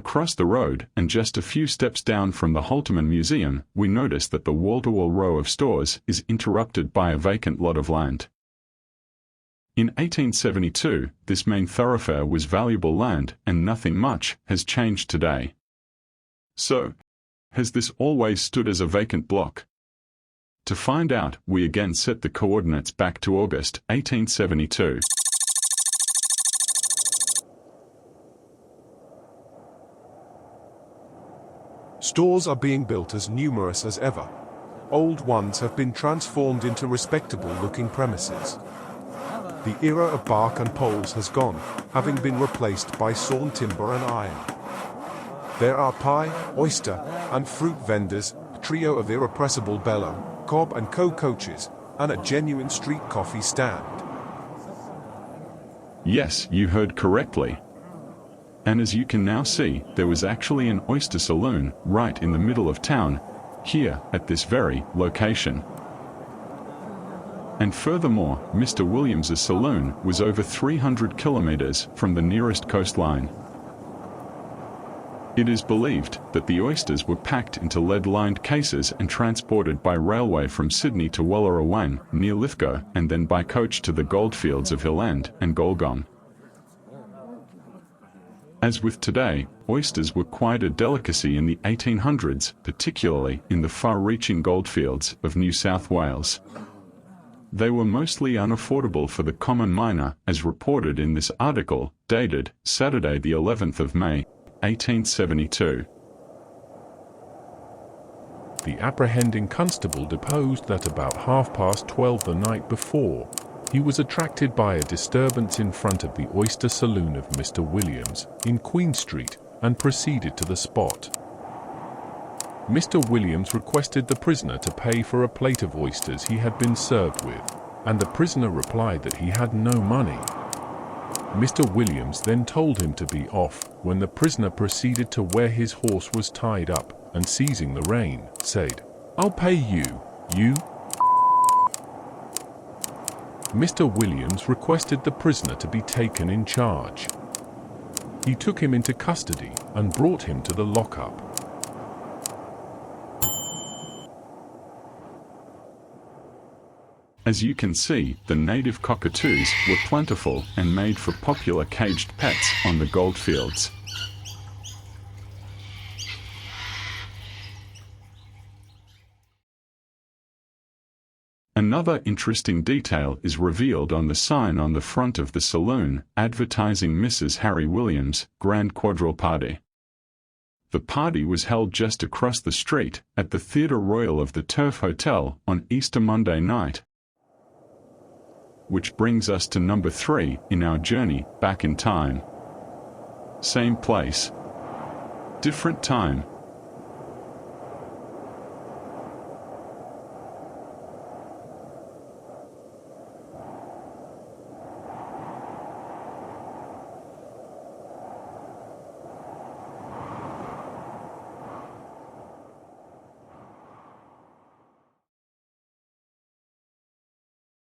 Across the road, and just a few steps down from the Holterman Museum, we notice that the wall-to-wall row of stores is interrupted by a vacant lot of land. In 1872, this main thoroughfare was valuable land, and nothing much has changed today. So, has this always stood as a vacant block? To find out, we again set the coordinates back to August 1872. Stores are being built as numerous as ever. Old ones have been transformed into respectable-looking premises. The era of bark and poles has gone, having been replaced by sawn timber and iron. There are pie, oyster, and fruit vendors, a trio of irrepressible Bello, Cobb and Co coaches, and a genuine street coffee stand. Yes, you heard correctly. And as you can now see, there was actually an oyster saloon right in the middle of town, here at this very location. And furthermore, Mr. Williams's saloon was over 300 kilometers from the nearest coastline. It is believed that the oysters were packed into lead-lined cases and transported by railway from Sydney to Wallerawang, near Lithgow, and then by coach to the goldfields of Hill End and Gulgong. As with today, oysters were quite a delicacy in the 1800s, particularly in the far-reaching goldfields of New South Wales. They were mostly unaffordable for the common miner, as reported in this article, dated Saturday the 11th of May, 1872. The apprehending constable deposed that about 12:30 the night before, he was attracted by a disturbance in front of the oyster saloon of Mr. Williams in Queen Street and proceeded to the spot. Mr. Williams requested the prisoner to pay for a plate of oysters he had been served with, and the prisoner replied that he had no money. Mr. Williams then told him to be off, when the prisoner proceeded to where his horse was tied up, and seizing the rein, said, "I'll pay you, you." Mr. Williams requested the prisoner to be taken in charge. He took him into custody and brought him to the lockup. As you can see, the native cockatoos were plentiful and made for popular caged pets on the goldfields. Another interesting detail is revealed on the sign on the front of the saloon, advertising Mrs. Harry Williams' Grand Quadrille Party. The party was held just across the street, at the Theatre Royal of the Turf Hotel, on Easter Monday night. Which brings us to number 3 in our journey back in time. Same place, different time,